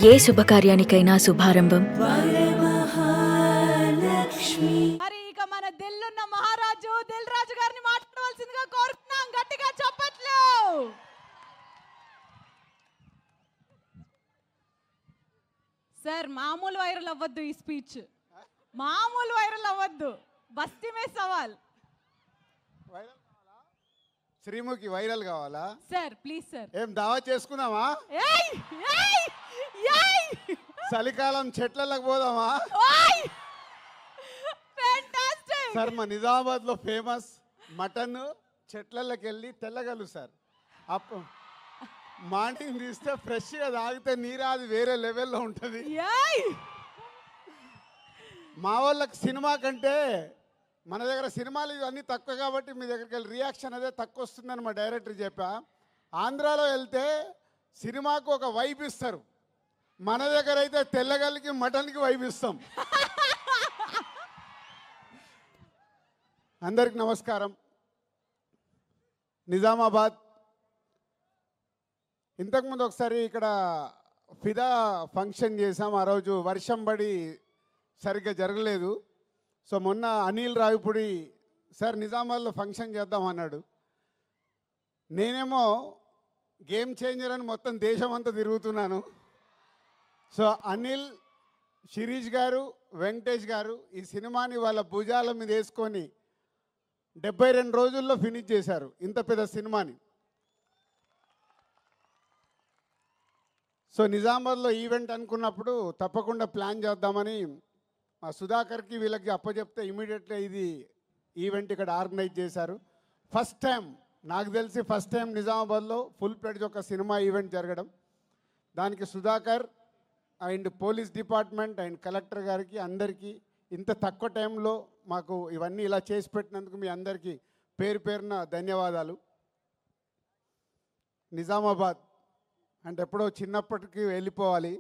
ఏ శుభకార్యానికైనా శుభారంభం. మరి ఇక మన దిల్లున్న మహారాజు దిల్ రాజు గారిని మాట్లాడవలసిందిగా కోరుతున్నాం. గట్టిగా చప్పట్లు. సార్ మామూలు వైరల్ అవ్వద్దు, ఈ స్పీచ్ మామూలు వైరల్ అవ్వద్దు. బస్తీ మే సవాల్. శ్రీముఖి వైరల్ కావాలా సార్? Please sir. ఏం దావా చేసుకుందామా? చలికాలం చెట్లకు పోదామా? సార్ మా నిజామాబాద్ లో ఫేమస్ మటన్ చెట్లకి వెళ్ళి తెల్లగలు సార్. అప్పుడు మార్నింగ్ తీస్తే ఫ్రెష్గా తాగితే నీరాది వేరే లెవెల్లో ఉంటుంది. మా వాళ్ళకి సినిమా కంటే మన దగ్గర సినిమాలు ఇవన్నీ తక్కువ కాబట్టి మీ దగ్గరికి వెళ్ళి రియాక్షన్ అదే తక్కువ వస్తుందని మా డైరెక్టర్ చెప్పా. ఆంధ్రాలో వెళ్తే సినిమాకు ఒక వైబ్ ఇస్తారు, మన దగ్గర అయితే తెల్లగల్లికి మటన్కి వైబ్ ఇస్తాం. అందరికి నమస్కారం. నిజామాబాద్ ఇంతకుముందు ఒకసారి ఇక్కడ ఫిదా ఫంక్షన్ చేసాం. ఆ రోజు వర్షం పడి సరిగ్గా జరగలేదు. సో మొన్న అనిల్ రావిపూడి సార్ నిజామాబాద్లో ఫంక్షన్ చేద్దాం అన్నాడు. నేనేమో గేమ్ చేంజర్ అని మొత్తం దేశం అంతా తిరుగుతున్నాను. సో అనిల్, శిరీష్ గారు, వెంకటేష్ గారు ఈ సినిమాని వాళ్ళ భుజాల మీద వేసుకొని 72 రోజుల్లో ఫినిష్ చేశారు ఇంత పెద్ద సినిమాని. సో నిజామాబాద్లో ఈవెంట్ అనుకున్నప్పుడు తప్పకుండా ప్లాన్ చేద్దామని మా సుధాకర్కి వీళ్ళకి అప్పచెప్తే ఇమీడియట్గా ఇది ఈవెంట్ ఇక్కడ ఆర్గనైజ్ చేశారు. ఫస్ట్ టైం నాకు తెలిసి నిజామాబాద్లో ఫుల్ ప్లేడ్జ్ ఒక సినిమా ఈవెంట్ జరగడం. దానికి Sudhakar and police department and collector గారికి అందరికీ ఇంత తక్కువ టైంలో మాకు ఇవన్నీ ఇలా చేసి పెట్టినందుకు మీ అందరికీ పేరు పేరున ధన్యవాదాలు. నిజామాబాద్ అంటే ఎప్పుడో చిన్నప్పటికీ వెళ్ళిపోవాలి.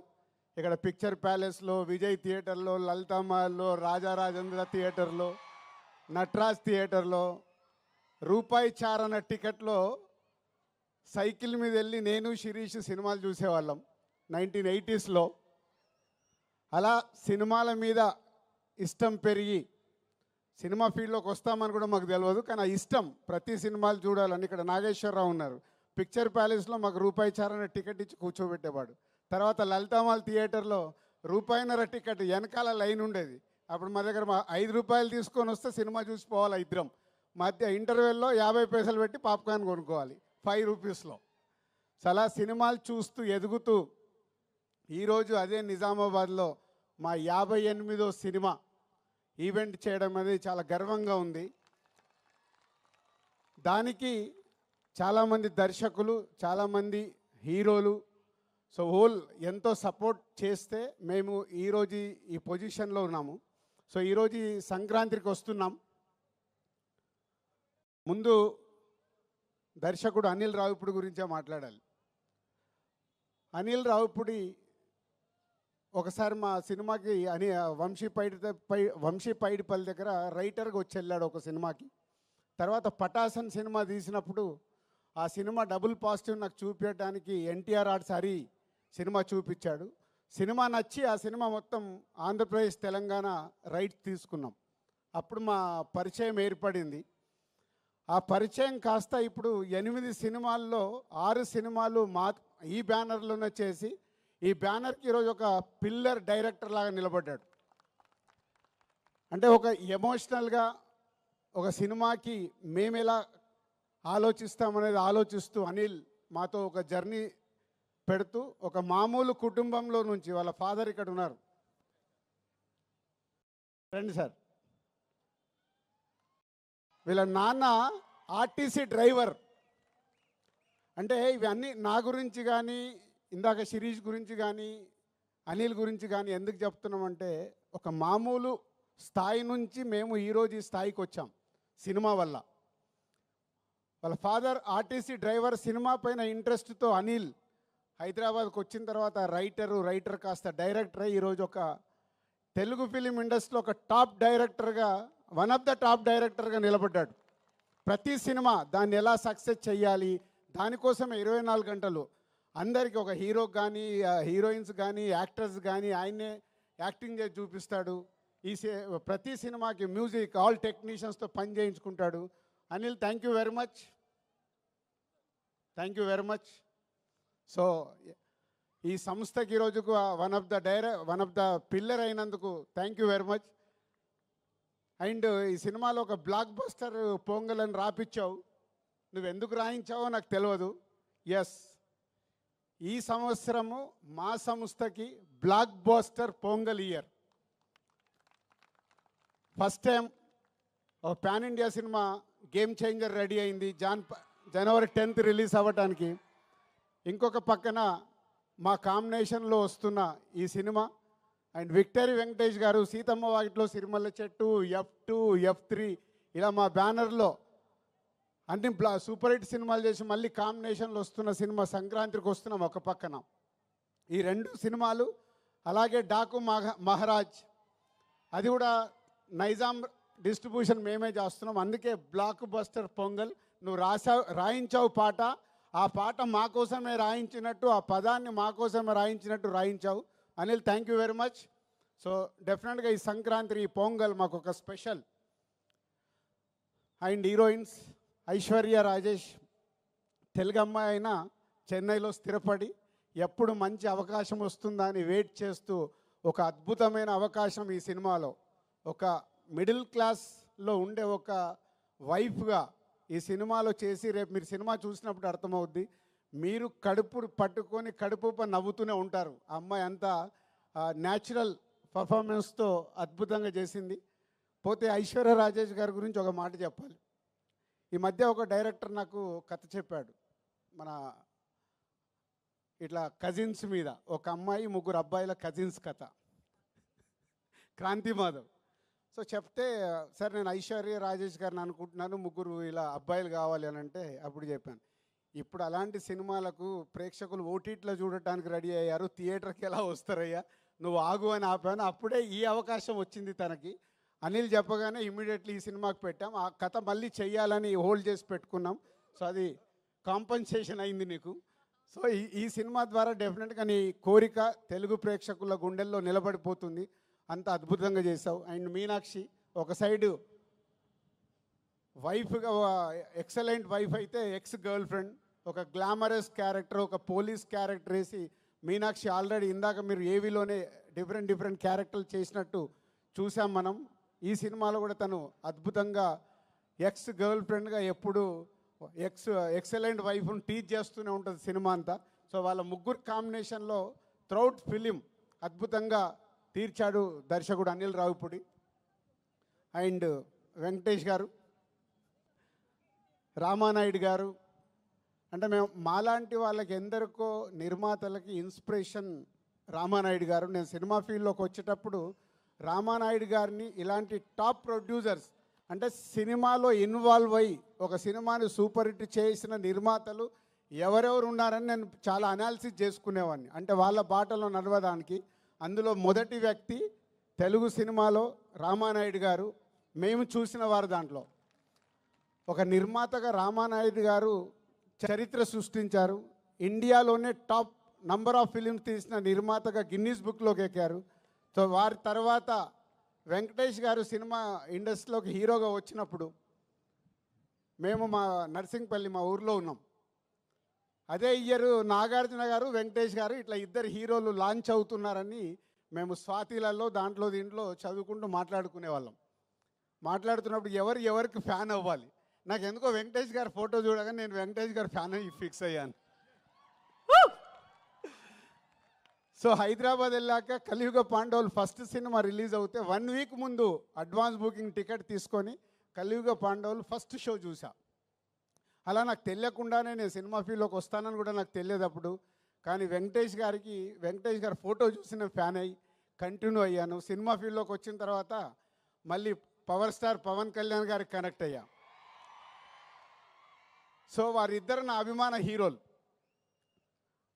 ఇక్కడ పిక్చర్ ప్యాలెస్లో, విజయ్ థియేటర్లో, లలితామహల్లో, రాజారాజేంద్ర థియేటర్లో, నటరాజ్ థియేటర్లో రూపాయి చారణ టికెట్లో సైకిల్ మీద వెళ్ళి నేను శిరీష్ సినిమాలు చూసేవాళ్ళం 1980స్లో. అలా సినిమాల మీద ఇష్టం పెరిగి సినిమా ఫీల్డ్లోకి వస్తామని కూడా మాకు తెలియదు, కానీ ఆ ఇష్టం ప్రతి సినిమాలు చూడాలని. ఇక్కడ నాగేశ్వరరావు ఉన్నారు, పిక్చర్ ప్యాలెస్లో మాకు రూపాయి చారణ టికెట్ ఇచ్చి కూర్చోబెట్టేవాడు. తర్వాత లలితామాల్ థియేటర్లో రూపాయిన్నర టికెట్ వెనకాల లైన్ ఉండేది. అప్పుడు మా దగ్గర 5 రూపాయలు తీసుకొని వస్తే సినిమా చూసిపోవాలి ఇద్దరం. మధ్య ఇంటర్వెల్లో 50 పైసలు పెట్టి పాప్కార్న్ కొనుక్కోవాలి 5 రూపీస్లో. చాలా సినిమాలు చూస్తూ ఎదుగుతూ ఈరోజు అదే నిజామాబాద్లో మా 58వ సినిమా ఈవెంట్ చేయడం అనేది చాలా గర్వంగా ఉంది. దానికి చాలామంది దర్శకులు, చాలామంది హీరోలు, సో హోల్ ఎంతో సపోర్ట్ చేస్తే మేము ఈరోజు ఈ పొజిషన్లో ఉన్నాము. సో ఈరోజు ఈ సంక్రాంతికి వస్తున్నాం. ముందు దర్శకుడు అనిల్ రావిపూడి గురించే మాట్లాడాలి. అనిల్ రావిపూడి ఒకసారి మా సినిమాకి వంశీ పైడిపల్లి దగ్గర రైటర్గా వచ్చి వెళ్ళాడు ఒక సినిమాకి. తర్వాత పటాసన్ సినిమా తీసినప్పుడు ఆ సినిమా డబుల్ పాజిటివ్ నాకు చూపించడానికి ఎన్టీఆర్ ఆర్ట్స్ హరి సినిమా చూపించాడు. సినిమా నచ్చి ఆ సినిమా మొత్తం ఆంధ్రప్రదేశ్, తెలంగాణ రైట్స్ తీసుకున్నాం. అప్పుడు మా పరిచయం ఏర్పడింది. ఆ పరిచయం కాస్త ఇప్పుడు 8 సినిమాల్లో 6 సినిమాలు ఈ బ్యానర్లోనే చేసి ఈ బ్యానర్కి ఈరోజు ఒక పిల్లర్ డైరెక్టర్ లాగా నిలబడ్డాడు. అంటే ఒక ఎమోషనల్గా ఒక సినిమాకి మేము ఎలా ఆలోచిస్తామనేది ఆలోచిస్తూ అనిల్ మాతో ఒక జర్నీ పెడుతూ ఒక మామూలు కుటుంబంలో నుంచి, వాళ్ళ ఫాదర్ ఇక్కడ ఉన్నారు, రండి సార్, వీళ్ళ నాన్న ఆర్టీసీ డ్రైవర్. అంటే ఇవన్నీ నా గురించి కానీ, ఇందాక శిరీష్ గురించి కానీ, అనిల్ గురించి కానీ ఎందుకు చెప్తున్నామంటే ఒక మామూలు స్థాయి నుంచి మేము ఈరోజు ఈ స్థాయికి వచ్చాం సినిమా వల్ల. వాళ్ళ ఫాదర్ ఆర్టీసీ డ్రైవర్. సినిమా పైన ఇంట్రెస్ట్తో అనిల్ హైదరాబాద్కి వచ్చిన తర్వాత రైటర్ కాస్త డైరెక్టర్ అయ్యి ఈరోజు ఒక తెలుగు ఫిలిం ఇండస్ట్రీలో ఒక టాప్ డైరెక్టర్గా, వన్ ఆఫ్ ద టాప్ డైరెక్టర్గా నిలబడ్డాడు. ప్రతి సినిమా దాన్ని ఎలా సక్సెస్ చెయ్యాలి, దానికోసమే 24 గంటలు అందరికీ ఒక హీరోకి కానీ హీరోయిన్స్ కానీ యాక్టర్స్ కానీ ఆయన్నే యాక్టింగ్ చేసి చూపిస్తాడు. ప్రతి సినిమాకి మ్యూజిక్ ఆల్ టెక్నీషియన్స్తో పని చేయించుకుంటాడు. Anil, thank you very much. Thank you very much. So ఈ సంస్థకి ఈరోజుకు వన్ ఆఫ్ ద పిల్లర్ అయినందుకు thank you very much. And ఈ సినిమాలో ఒక బ్లాక్ బస్టర్ పొంగల్ అని రాపిచ్చావు. నువ్వు ఎందుకు రాయించావో నాకు తెలియదు. ఎస్, ఈ సంవత్సరము మా సంస్థకి blockbuster Pongal year. First time ఒక పాన్ ఇండియా సినిమా గేమ్ చేంజర్ రెడీ అయింది జనవరి 10th రిలీజ్ అవ్వటానికి. ఇంకొక పక్కన మా కాంబినేషన్లో వస్తున్న ఈ సినిమా అండ్ విక్టరీ వెంకటేష్ గారు సీతమ్మ వాకిట్లో సిరిమల్ల చెట్టు, F2, F3 ఇలా మా బ్యానర్లో అన్ని సూపర్ హిట్ సినిమాలు చేసి మళ్ళీ కాంబినేషన్లో వస్తున్న సినిమా సంక్రాంతికి వస్తున్నాం ఒక పక్కన. ఈ 2 సినిమాలు, అలాగే డాకు మహారాజ్, అది కూడా నైజాం డిస్ట్రిబ్యూషన్ మేమే చేస్తున్నాం. అందుకే బ్లాక్ బస్టర్ పొంగల్. నువ్వు రాయించావు పాట, ఆ పాట మా కోసమే రాయించినట్టు, ఆ పదాన్ని మా కోసమే రాయించినట్టు రాయించావు. Anil, thank you very much. So డెఫినెట్గా ఈ సంక్రాంతి, ఈ పొంగల్ మాకు ఒక special. And heroines Aishwarya Rajesh, Telugu అమ్మాయి అయినా చెన్నైలో స్థిరపడి ఎప్పుడు మంచి అవకాశం వస్తుందా అని వెయిట్ చేస్తూ ఒక అద్భుతమైన అవకాశం ఈ సినిమాలో ఒక మిడిల్ క్లాస్లో ఉండే ఒక వైఫ్గా ఈ సినిమాలో చేసి, రేపు మీరు సినిమా చూసినప్పుడు అర్థమవుద్ది. మీరు కడుపు పట్టుకొని కడుపు నవ్వుతూనే ఉంటారు. ఆ అమ్మాయి అంతా న్యాచురల్ పర్ఫార్మెన్స్తో అద్భుతంగా చేసింది. పోతే ఐశ్వర్య రాజేష్ గారి గురించి ఒక మాట చెప్పాలి. ఈ మధ్య ఒక డైరెక్టర్ నాకు కథ చెప్పాడు. మన ఇట్లా కజిన్స్ మీద, ఒక అమ్మాయి 3 అబ్బాయిల కజిన్స్ కథ, క్రాంతి మాధవ్. సో చెప్తే, సార్ నేను ఐశ్వర్య రాజేష్ గారిని అనుకుంటున్నాను, 3 ఇలా అబ్బాయిలు కావాలి అని అంటే అప్పుడు చెప్పాను, ఇప్పుడు అలాంటి సినిమాలకు ప్రేక్షకులు ఓటీటీలో చూడటానికి రెడీ అయ్యారు, థియేటర్కి ఎలా వస్తారయ్యా, నువ్వు ఆగు అని ఆపాను. అప్పుడే ఈ అవకాశం వచ్చింది తనకి. అనిల్ చెప్పగానే ఇమ్మీడియట్లీ ఈ సినిమాకి పెట్టాం. ఆ కథ మళ్ళీ చెయ్యాలని హోల్డ్ చేసి పెట్టుకున్నాం. సో అది కాంపన్సేషన్ అయింది నీకు. సో ఈ సినిమా ద్వారా డెఫినెట్గా నీ కోరిక తెలుగు ప్రేక్షకుల గుండెల్లో నిలబడిపోతుంది. అంత అద్భుతంగా చేసావు. అండ్ మీనాక్షి ఒక సైడు వైఫ్గా, ఎక్సలెంట్ వైఫ్ అయితే ఎక్స్ గర్ల్ ఫ్రెండ్, ఒక గ్లామరస్ క్యారెక్టర్, ఒక పోలీస్ క్యారెక్టర్ వేసి మీనాక్షి ఆల్రెడీ ఇందాక మీరు ఏవీలోనే డిఫరెంట్ క్యారెక్టర్లు చేసినట్టు చూసాం మనం. ఈ సినిమాలో కూడా తను అద్భుతంగా ఎక్స్ గర్ల్ ఫ్రెండ్గా ఎప్పుడు ఎక్సలెంట్ వైఫ్ను టీచ్ చేస్తూనే ఉంటుంది సినిమా అంతా. సో వాళ్ళ 3 కాంబినేషన్లో త్రౌట్ ఫిలిం అద్భుతంగా తీర్చాడు దర్శకుడు అనిల్ రావిపూడి. అండ్ వెంకటేష్ గారు, రామానాయుడు గారు, అంటే మేము మాలాంటి వాళ్ళకి ఎందరికో నిర్మాతలకి ఇన్స్పిరేషన్ రామానాయుడు గారు. నేను సినిమా ఫీల్డ్లోకి వచ్చేటప్పుడు రామానాయుడు గారిని ఇలాంటి టాప్ ప్రొడ్యూసర్స్, అంటే సినిమాలో ఇన్వాల్వ్ అయ్యి ఒక సినిమాని సూపర్ హిట్ చేసిన నిర్మాతలు ఎవరెవరు ఉన్నారని నేను చాలా అనాలిసిస్ చేసుకునేవాడిని, అంటే వాళ్ళ బాటలో నడవడానికి. అందులో మొదటి వ్యక్తి తెలుగు సినిమాలో రామానాయుడు గారు. మేము చూసిన వారు దాంట్లో ఒక నిర్మాతగా రామానాయుడు గారు చరిత్ర సృష్టించారు. ఇండియాలోనే టాప్ నంబర్ ఆఫ్ ఫిలిమ్స్ తీసిన నిర్మాతగా గిన్నీస్ బుక్లోకి ఎక్కారు. సో వారి తర్వాత వెంకటేష్ గారు సినిమా ఇండస్ట్రీలోకి హీరోగా వచ్చినప్పుడు మేము మా నర్సింగ్పల్లి, మా ఊర్లో ఉన్నాం. అదే ఇయర్ నాగార్జున గారు, వెంకటేష్ గారు ఇట్లా 2 హీరోలు లాంచ్ అవుతున్నారని మేము స్వాతిలలో దీంట్లో చదువుకుంటూ మాట్లాడుకునే వాళ్ళం. మాట్లాడుతున్నప్పుడు ఎవరికి ఫ్యాన్ అవ్వాలి, నాకు ఎందుకో వెంకటేష్ గారి ఫోటో చూడగానే నేను వెంకటేష్ గారి ఫ్యాన్ అయ్యి ఫిక్స్ అయ్యాను. సో హైదరాబాద్ వెళ్ళాక కలియుగ పాండవులు ఫస్ట్ సినిమా రిలీజ్ అవుతే 1 వీక్ ముందు అడ్వాన్స్ బుకింగ్ టికెట్ తీసుకొని కలియుగ పాండవులు ఫస్ట్ షో చూసా. అలా నాకు తెలియకుండానే నేను సినిమా ఫీల్డ్లోకి వస్తానని కూడా నాకు తెలియదు అప్పుడు. కానీ వెంకటేష్ గారి ఫోటో చూసి నేను ఫ్యాన్ అయ్యి కంటిన్యూ అయ్యాను. సినిమా ఫీల్డ్లోకి వచ్చిన తర్వాత మళ్ళీ పవర్ స్టార్ పవన్ కళ్యాణ్ గారికి కనెక్ట్ అయ్యా. సో వారిద్దరు నా అభిమాన హీరోలు.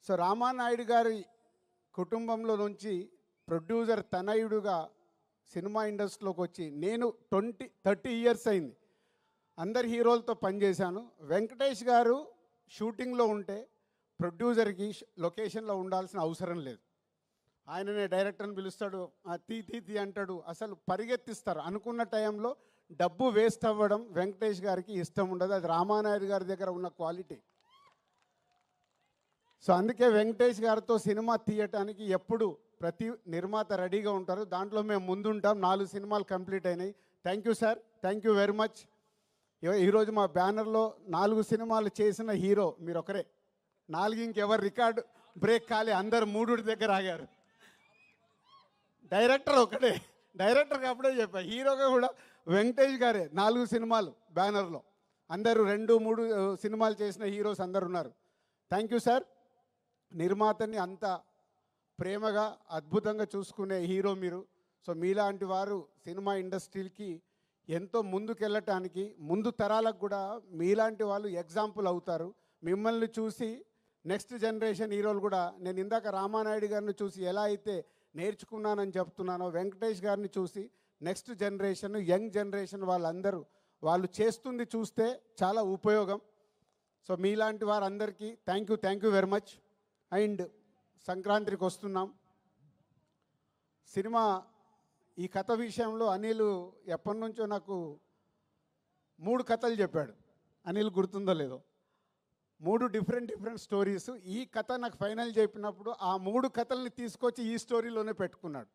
సో రామానాయుడు గారి కుటుంబంలో నుంచి ప్రొడ్యూసర్ తనయుడుగా సినిమా ఇండస్ట్రీలోకి వచ్చి నేను 30 ఇయర్స్ అయింది. అందరి హీరోలతో పనిచేశాను. వెంకటేష్ గారు షూటింగ్లో ఉంటే ప్రొడ్యూసర్కి లొకేషన్లో ఉండాల్సిన అవసరం లేదు. ఆయననే డైరెక్టర్ని పిలుస్తాడు, తీ తీ తీ అంటాడు, అసలు పరిగెత్తిస్తారు. అనుకున్న టైంలో డబ్బు వేస్ట్ అవ్వడం వెంకటేష్ గారికి ఇష్టం ఉండదు. అది రామానాయుడు గారి దగ్గర ఉన్న క్వాలిటీ. సో అందుకే వెంకటేష్ గారితో సినిమా తీయటానికి ఎప్పుడు ప్రతి నిర్మాత రెడీగా ఉంటారు. దాంట్లో మేము ముందుంటాం. 4 సినిమాలు కంప్లీట్ అయినాయి. Thank you sir, thank you very much. ఈరోజు మా బ్యానర్లో 4 సినిమాలు చేసిన హీరో మీరు ఒకరే. 4 ఇంకెవరు రికార్డు బ్రేక్ కాలే, అందరు 3 దగ్గర ఆగారు. డైరెక్టర్ ఒకటే, డైరెక్టర్కి అప్పుడే చెప్పా. హీరోగా కూడా వెంకటేష్ గారే. 4 సినిమాలు బ్యానర్లో, అందరూ 2-3 సినిమాలు చేసిన హీరోస్ అందరు ఉన్నారు. Thank you sir. నిర్మాతని అంత ప్రేమగా అద్భుతంగా చూసుకునే హీరో మీరు. సో మీలాంటి వారు సినిమా ఇండస్ట్రీకి ఎంతో ముందుకెళ్ళటానికి, ముందు తరాలకు కూడా మీలాంటి వాళ్ళు ఎగ్జాంపుల్ అవుతారు. మిమ్మల్ని చూసి నెక్స్ట్ జనరేషన్ హీరోలు కూడా, నేను ఇందాక రామానాయుడు గారిని చూసి ఎలా అయితే నేర్చుకున్నానని చెప్తున్నానో, వెంకటేష్ గారిని చూసి నెక్స్ట్ జనరేషన్, యంగ్ జనరేషన్ వాళ్ళందరూ వాళ్ళు చేస్తుంది చూస్తే చాలా ఉపయోగం. సో మీలాంటి వారందరికీ thank you very much. And సంక్రాంతికి వస్తున్నాం. సినిమా ఈ కథ విషయంలో అనిల్ ఎప్పటి నుంచో నాకు 3 కథలు చెప్పాడు. అనిల్ గుర్తుందో లేదో, 3 డిఫరెంట్ స్టోరీస్. ఈ కథ నాకు ఫైనల్ చెప్పినప్పుడు ఆ 3 కథల్ని తీసుకొచ్చి ఈ స్టోరీలోనే పెట్టుకున్నాడు.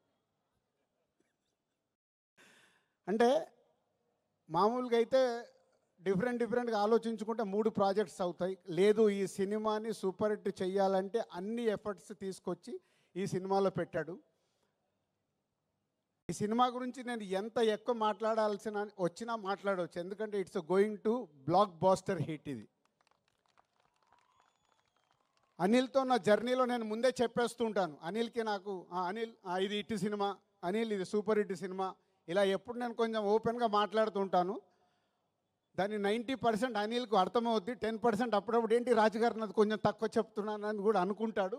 అంటే మామూలుగా అయితే డిఫరెంట్గా ఆలోచించుకుంటే 3 ప్రాజెక్ట్స్ అవుతాయి. లేదు, ఈ సినిమాని సూపర్ హిట్ చెయ్యాలంటే అన్ని ఎఫర్ట్స్ తీసుకొచ్చి ఈ సినిమాలో పెట్టాడు. ఈ సినిమా గురించి నేను ఎంత ఎక్కువ మాట్లాడాల్సిన వచ్చినా మాట్లాడవచ్చు, ఎందుకంటే it's going to black buster hit. ఇది అనిల్తో నా జర్నీలో నేను ముందే చెప్పేస్తూ ఉంటాను. అనిల్కి నాకు అనిల్ ఇది హిట్ సినిమా, అనిల్ ఇది సూపర్ హిట్ సినిమా, ఇలా ఎప్పుడు నేను కొంచెం ఓపెన్గా మాట్లాడుతూ ఉంటాను. దాన్ని 90% అనిల్కు అర్థమవుద్ది. 10% అప్పుడప్పుడు ఏంటి రాజుగారిని అది కొంచెం తక్కువ చెప్తున్నానని కూడా అనుకుంటాడు.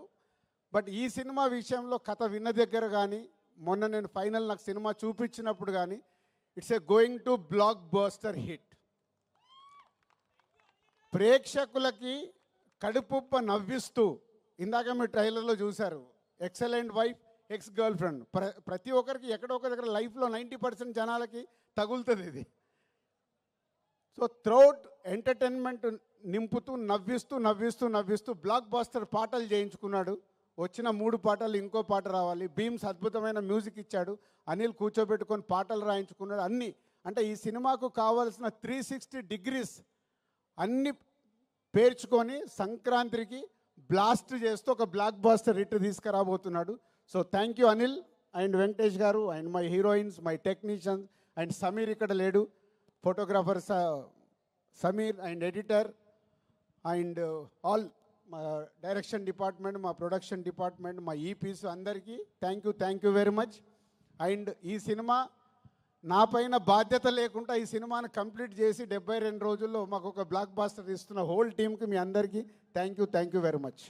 బట్ ఈ సినిమా విషయంలో కథ విన్న దగ్గర కానీ, మొన్న నేను ఫైనల్ నాకు సినిమా చూపించినప్పుడు కానీ, it's a going to block buster hit. ప్రేక్షకులకి కడుపుప్ప నవ్విస్తూ, ఇందాక మీరు ట్రైలర్లో చూశారు, excellent wife ex girl friend. ప్రతి ఒక్కరికి ఎక్కడో ఒక దగ్గర లైఫ్లో 90% జనాలకి తగులుతుంది ఇది. సో త్రౌట్ ఎంటర్టైన్మెంట్ నింపుతూ నవ్విస్తూ బ్లాక్ బాస్టర్ పాటలు చేయించుకున్నాడు. వచ్చిన 3 పాటలు ఇంకో పాట రావాలి. బీమ్స్ అద్భుతమైన మ్యూజిక్ ఇచ్చాడు. అనిల్ కూర్చోబెట్టుకొని పాటలు రాయించుకున్నాడు. అన్నీ అంటే ఈ సినిమాకు కావాల్సిన 360 డిగ్రీస్ అన్ని పేర్చుకొని సంక్రాంతికి బ్లాస్ట్ చేస్తూ ఒక బ్లాక్ బాస్టర్ హిట్ తీసుకురాబోతున్నాడు. So thank you Anil and Venkatesh garu and my heroines, my technicians and Sameer ఇక్కడ లేడు, photographer Sameer and editor and all మా డైరెక్షన్ డిపార్ట్మెంట్, మా ప్రొడక్షన్ డిపార్ట్మెంట్, మా ఈపీస్ అందరికీ thank you very much. And ఈ సినిమా నా పైన బాధ్యత లేకుండా ఈ సినిమాను కంప్లీట్ చేసి 72 రోజుల్లో మాకు ఒక బ్లాక్ బాస్టర్ ఇస్తున్న హోల్ టీమ్కి మీ అందరికీ థ్యాంక్ యూ వెరీ మచ్.